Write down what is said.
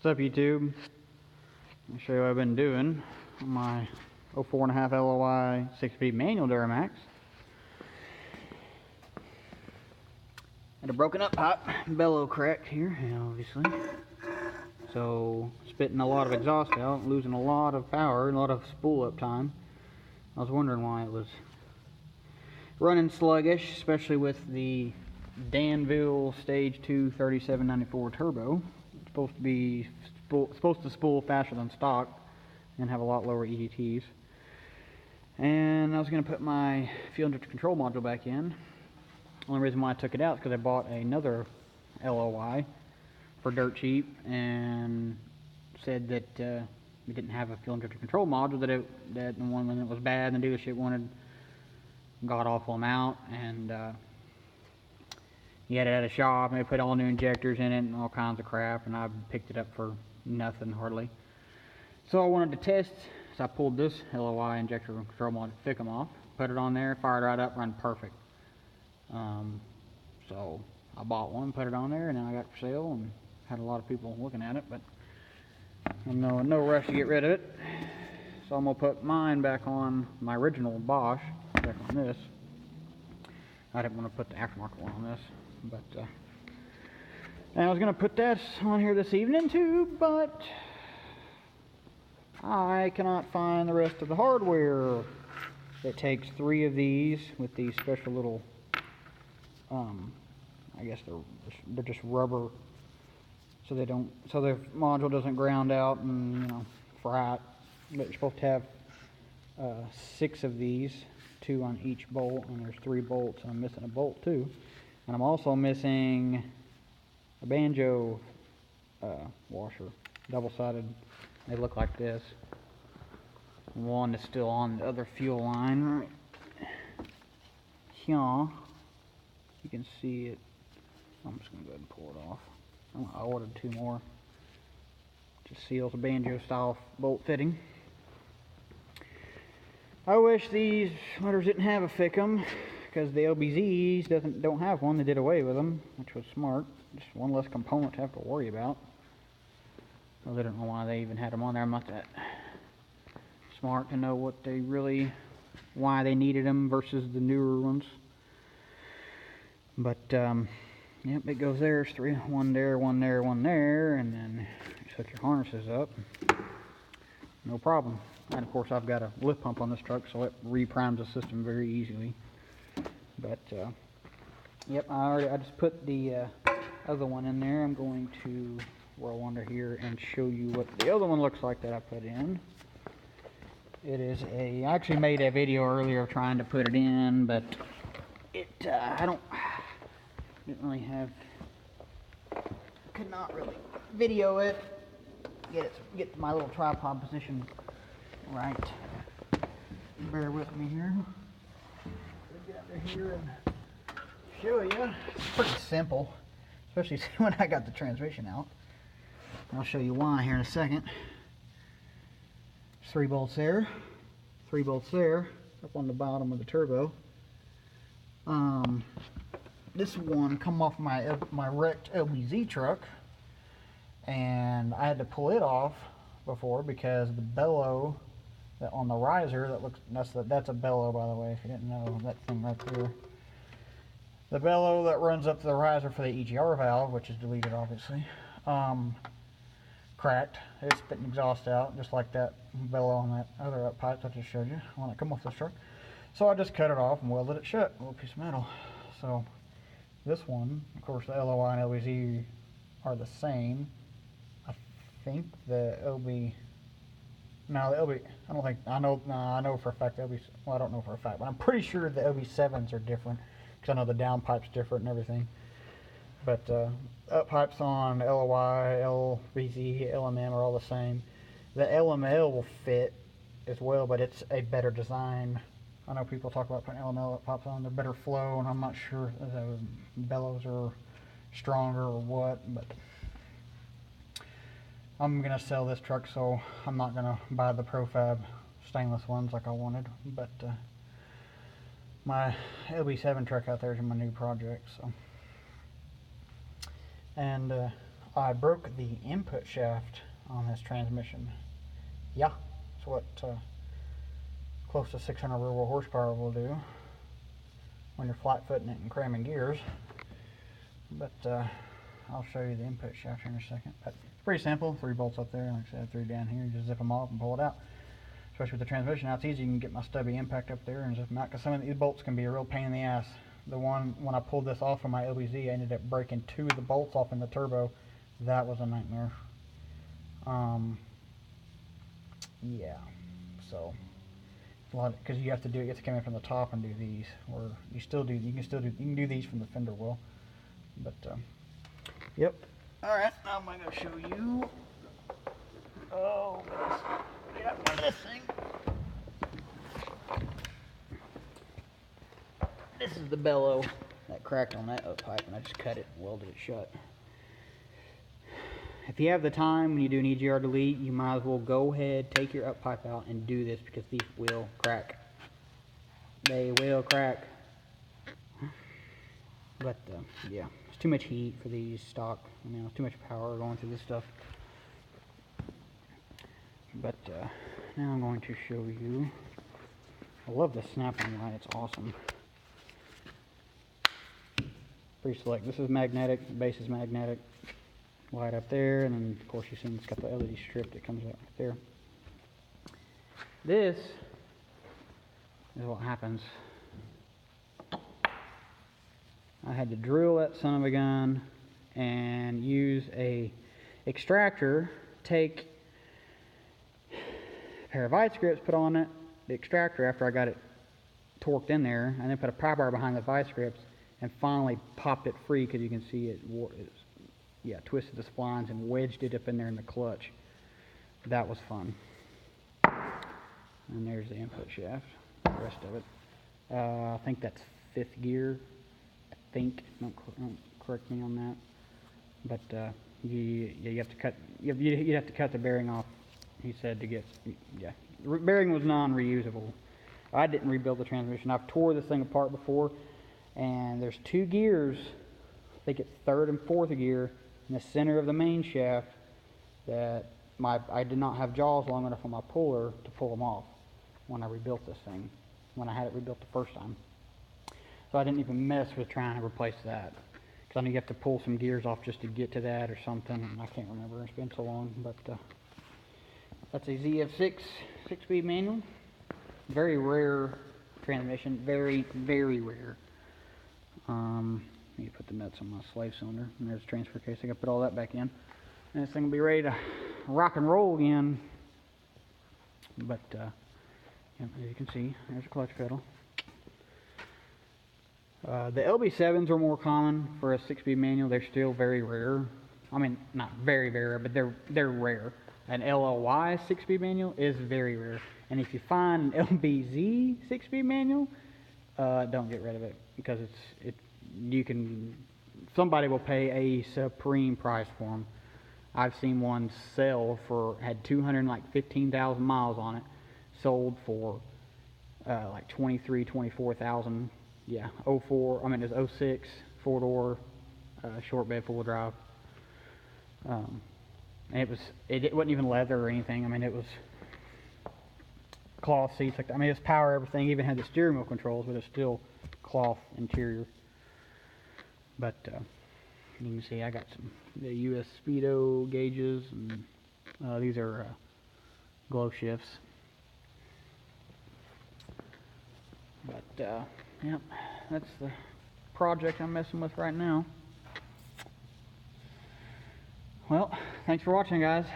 What's up, YouTube? I'll show you what I've been doing on my 04.5 LOI 6-speed manual Duramax. Had a broken up pipe, bellow cracked here, obviously. So spitting a lot of exhaust out, losing a lot of power, and a lot of spool up time. I was wondering why it was running sluggish, especially with the Danville Stage 2 3794 turbo. It's supposed to spool faster than stock and have a lot lower EDTs. And I was going to put my fuel injector control module back in. Only reason why I took it out is because I bought another LOI for dirt cheap and said that we didn't have a fuel injector control module, that the one when it was bad and the dealership wanted god awful amount, and he had it at a shop and they put all new injectors in it and all kinds of crap, and I picked it up for nothing hardly. So I wanted to test, so I pulled this LOI injector control module, took them off, put it on there, fired right up, run perfect. So I bought one, put it on there, and then I got it for sale and had a lot of people looking at it, but I'm no rush to get rid of it. So I'm gonna put mine back on my original Bosch, back on this. I didn't want to put the aftermarket one on this, but and I was gonna put that on here this evening too, but I cannot find the rest of the hardware. It takes 3 of these with these special little I guess they're just rubber, so the module doesn't ground out and fry. But you're supposed to have 6 of these, 2 on each bolt, and there's 3 bolts, and I'm missing a bolt too, and I'm also missing a banjo washer, double-sided. They look like this. One is still on the other fuel line right here. You can see it. I'm just gonna go ahead and pull it off. I ordered 2 more. Just seals a banjo style bolt fitting. I wish these motors didn't have a FICM, because the LBZs don't have one. They did away with them, which was smart. Just one less component to have to worry about. Well, I don't know why they even had them on there. I'm not that smart to know why they needed them versus the newer ones. But yep, it goes there. There's 3, one there, one there, one there, and then you hook your harnesses up. No problem. And of course, I've got a lift pump on this truck, so it reprimes the system very easily. But yep, I just put the other one in there. I'm going to roll under here and show you what the other one looks like that I put in. It is I actually made a video earlier of trying to put it in, but could not really video it, get my little tripod position right. Bear with me here. Get under here and show you. It's pretty simple, especially when I got the transmission out. I'll show you why here in a second. There's 3 bolts there, 3 bolts there, up on the bottom of the turbo. This one come off my wrecked LBZ truck, and I had to pull it off before because the bellow on the riser that's a bellow, by the way, if you didn't know, that thing right there. The bellow that runs up to the riser for the EGR valve, which is deleted obviously, cracked. It's spitting exhaust out just like that bellow on that other up pipe I just showed you when it come off this truck. So I just cut it off and welded it shut, a little piece of metal. So this one, of course, the LOI and LBZ are the same. I think the LB, no, the LB, I don't think, I know for a fact the LB, well, I don't know for a fact, but I'm pretty sure the LB7s are different, because I know the down pipe's different and everything. But up pipes on LOI, LBZ, LMM are all the same. The LML will fit as well, but it's a better design. I know people talk about putting LML up pipes on, they're better flow, and I'm not sure if the bellows are stronger or what, but I'm gonna sell this truck, so I'm not gonna buy the Profab stainless ones like I wanted. But my LB7 truck out there is my new project, so. And I broke the input shaft on this transmission. Yeah, that's what close to 600 real world horsepower will do when you're flat footing it and cramming gears. But I'll show you the input shaft here in a second. But it's pretty simple. 3 bolts up there, like I said, 3 down here. You just zip them off and pull it out. Especially with the transmission, now it's easy. You can get my stubby impact up there and zip them out, because some of these bolts can be a real pain in the ass. The one, when I pulled this off from my LBZ, I ended up breaking 2 of the bolts off in the turbo. That was a nightmare. Yeah, so a lot, because you have to come in from the top and do these, or you can do these from the fender well. But yep. All right, now I'm gonna show you. Oh goodness, yeah, look at this thing. This is the bellow that cracked on that uppipe, and I just cut it and welded it shut. If you have the time when you do an EGR delete, you might as well go ahead, take your uppipe out and do this, because these will crack. They will crack. But yeah, it's too much heat for these stock. I mean, it's too much power going through this stuff. But now I'm going to show you. I love the snapping light. It's awesome. Pretty slick. This is magnetic. The base is magnetic. Light up there, and then of course you see it's got the LED strip that comes out right there. This is what happens. I had to drill that son of a gun and use a extractor, take a pair of vice grips, put on it, the extractor after I got it torqued in there, and then put a pry bar behind the vice grips and finally popped it free, because you can see it twisted the splines and wedged it up in there in the clutch. That was fun. And there's the input shaft, the rest of it. I think that's 5th gear. I think. Don't correct me on that. But you have to cut. You have to cut the bearing off. He said to get. Yeah, the bearing was non-reusable. I didn't rebuild the transmission. I've tore this thing apart before, and there's 2 gears. I think it's 3rd and 4th gear in the center of the main shaft that I did not have jaws long enough on my puller to pull them off when I rebuilt this thing, when I had it rebuilt the first time. So I didn't even mess with trying to replace that, because I know you have to pull some gears off just to get to that or something, and I can't remember, it's been so long. But that's a ZF6 6-speed manual. Very rare transmission, very, very rare. Need to put the nuts on my slave cylinder, and there's a transfer case. I got to put all that back in, and this thing will be ready to rock and roll again. But yeah, as you can see, there's a clutch pedal. The LB7s are more common for a 6-speed manual. They're still very rare. I mean, not very, very rare, but they're rare. An LLY 6-speed manual is very rare. And if you find an LBZ 6-speed manual, don't get rid of it, because somebody will pay a supreme price for them. I've seen one sell had 215,000 miles on it, sold for like 23,000-24,000. Yeah, 04. I mean, it was 06 4-door short bed 4-wheel drive. And it wasn't even leather or anything. I mean, it was cloth seats like that. I mean, it's power everything. Even had the steering wheel controls, but it's still cloth interior. But you can see I got the US Speedo gauges, and these are glow shifts. But yep, that's the project I'm messing with right now. Well, thanks for watching, guys.